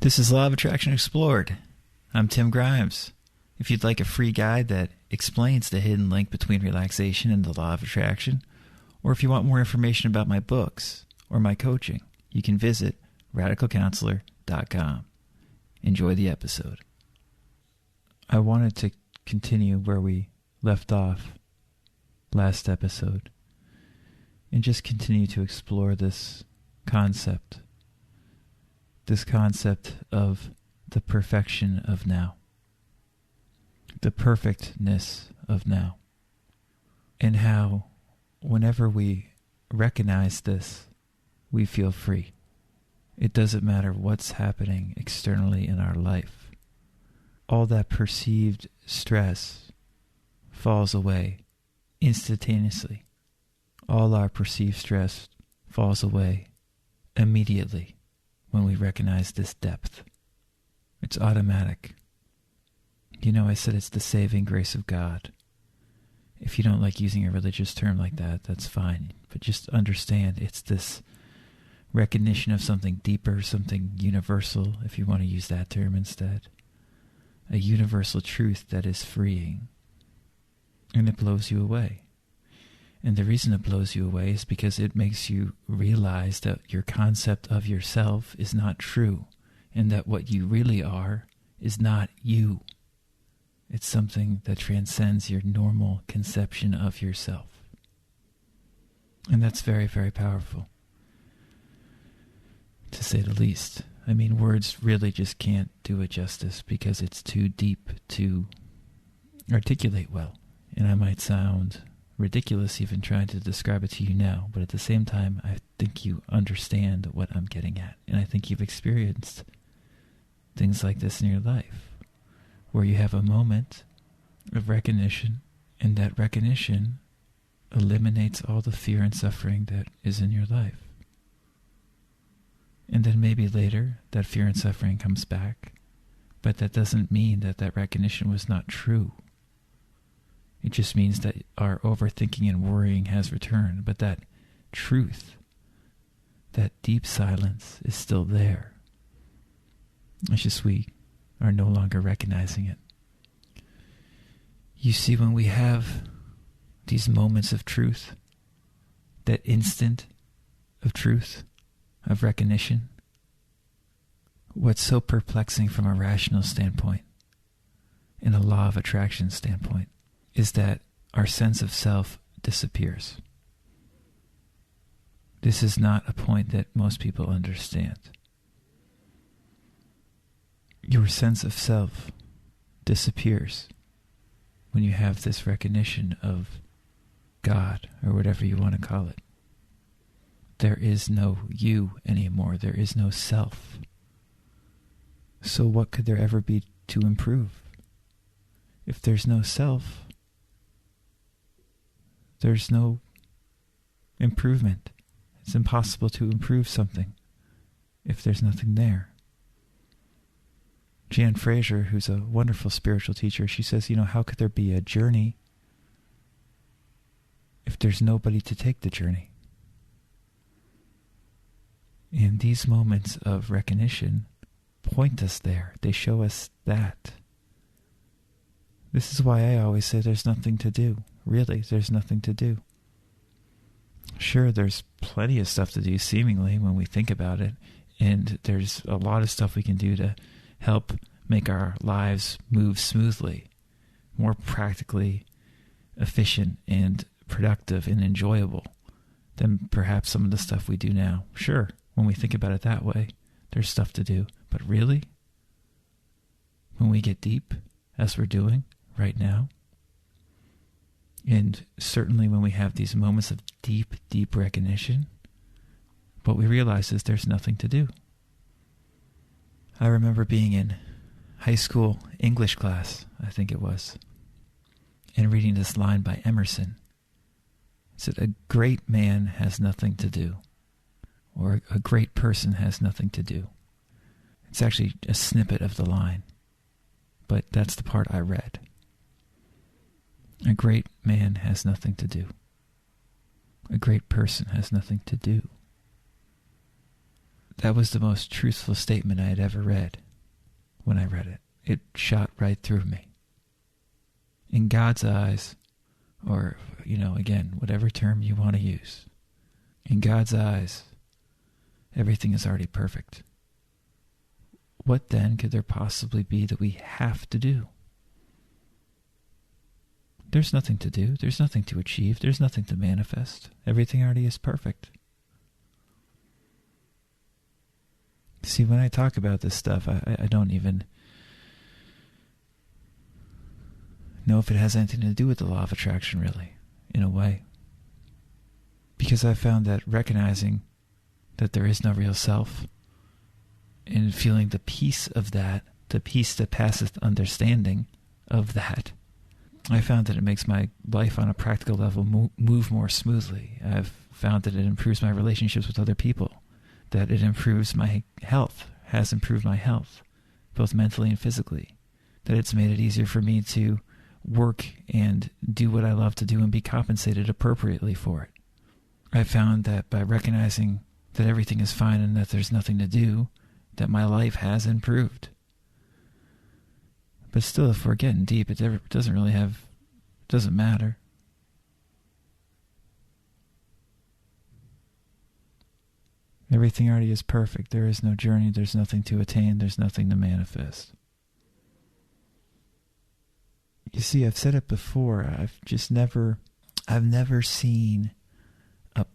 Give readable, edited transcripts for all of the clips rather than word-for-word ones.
This is Law of Attraction Explored. I'm Tim Grimes. If you'd like a free guide that explains the hidden link between relaxation and the law of attraction, or if you want more information about my books or my coaching, you can visit radicalcounselor.com. Enjoy the episode. I wanted to continue where we left off last episode and just continue to explore this concept of the perfection of now, the perfectness of now, and how whenever we recognize this, we feel free. It doesn't matter what's happening externally in our life. All that perceived stress falls away instantaneously. All our perceived stress falls away immediately when we recognize this depth. It's automatic. You know, I said it's the saving grace of God. If you don't like using a religious term like that, that's fine. But just understand it's this recognition of something deeper, something universal, if you want to use that term instead. A universal truth that is freeing. And it blows you away. And the reason it blows you away is because it makes you realize that your concept of yourself is not true, and that what you really are is not you. It's something that transcends your normal conception of yourself. And that's very, very powerful, to say the least. I mean, words really just can't do it justice because it's too deep to articulate well. And I might sound ridiculous even trying to describe it to you now, but at the same time, I think you understand what I'm getting at. And I think you've experienced things like this in your life, where you have a moment of recognition, and that recognition eliminates all the fear and suffering that is in your life. And then maybe later, that fear and suffering comes back, but that doesn't mean that that recognition was not true. It just means that our overthinking and worrying has returned, but that truth, that deep silence is still there. It's just we are no longer recognizing it. You see, when we have these moments of truth, that instant of truth, of recognition, what's so perplexing from a rational standpoint, in a law of attraction standpoint, is that our sense of self disappears. This is not a point that most people understand. Your sense of self disappears when you have this recognition of God, or whatever you want to call it. There is no you anymore. There is no self. So what could there ever be to improve? If there's no self, there's no improvement. It's impossible to improve something if there's nothing there. Frazier, who's a wonderful spiritual teacher, she says, how could there be a journey if there's nobody to take the journey? And these moments of recognition point us there. They show us that. This is why I always say there's nothing to do. Really, there's nothing to do. Sure, there's plenty of stuff to do, seemingly, when we think about it. And there's a lot of stuff we can do to help make our lives move smoothly, more practically efficient and productive and enjoyable than perhaps some of the stuff we do now. Sure, when we think about it that way, there's stuff to do. But really, when we get deep, as we're doing right now, and certainly when we have these moments of deep, deep recognition, what we realize is there's nothing to do. I remember being in high school English class, I think it was, and reading this line by Emerson. It said, "A great man has nothing to do," or "a great person has nothing to do." It's actually a snippet of the line, but that's the part I read. A great man has nothing to do. A great person has nothing to do. That was the most truthful statement I had ever read when I read it. It shot right through me. In God's eyes, or, again, whatever term you want to use, in God's eyes, everything is already perfect. What then could there possibly be that we have to do? There's nothing to do. There's nothing to achieve. There's nothing to manifest. Everything already is perfect. See, when I talk about this stuff, I don't even know if it has anything to do with the law of attraction, really, in a way. Because I found that recognizing that there is no real self and feeling the peace of that, the peace that passeth understanding of that, I found that it makes my life on a practical level move more smoothly. I've found that it improves my relationships with other people, that it improves my health, has improved my health, both mentally and physically, that it's made it easier for me to work and do what I love to do and be compensated appropriately for it. I found that by recognizing that everything is fine and that there's nothing to do, that my life has improved. But still, if we're getting deep, it doesn't matter. Everything already is perfect. There is no journey. There's nothing to attain. There's nothing to manifest. You see, I've said it before. I've never seen a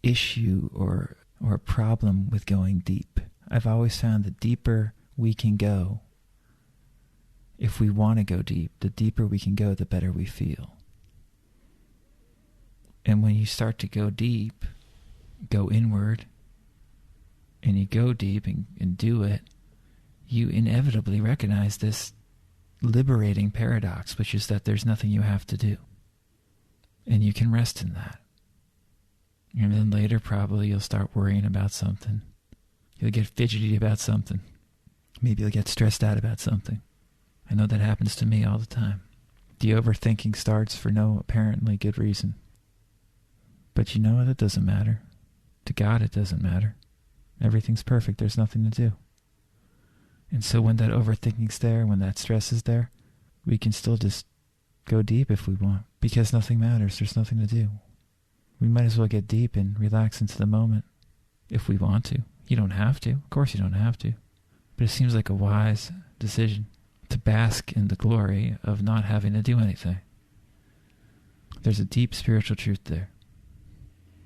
issue or a problem with going deep. I've always found the deeper we can go, if we want to go deep, the deeper we can go, the better we feel. And when you start to go deep, go inward, and you go deep and do it, you inevitably recognize this liberating paradox, which is that there's nothing you have to do. And you can rest in that. And then later, probably, you'll start worrying about something. You'll get fidgety about something. Maybe you'll get stressed out about something. I know that happens to me all the time. The overthinking starts for no apparently good reason. But you know what? It doesn't matter. To God, it doesn't matter. Everything's perfect. There's nothing to do. And so when that overthinking's there, when that stress is there, we can still just go deep if we want, because nothing matters. There's nothing to do. We might as well get deep and relax into the moment if we want to. You don't have to. Of course you don't have to. But it seems like a wise decision to bask in the glory of not having to do anything. There's a deep spiritual truth there.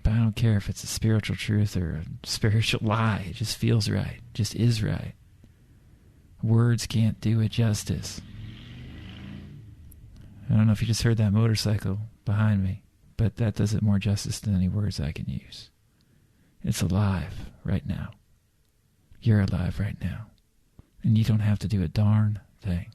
But I don't care if it's a spiritual truth or a spiritual lie. It just feels right. It just is right. Words can't do it justice. I don't know if you just heard that motorcycle behind me, but that does it more justice than any words I can use. It's alive right now. You're alive right now. And you don't have to do a darn thing.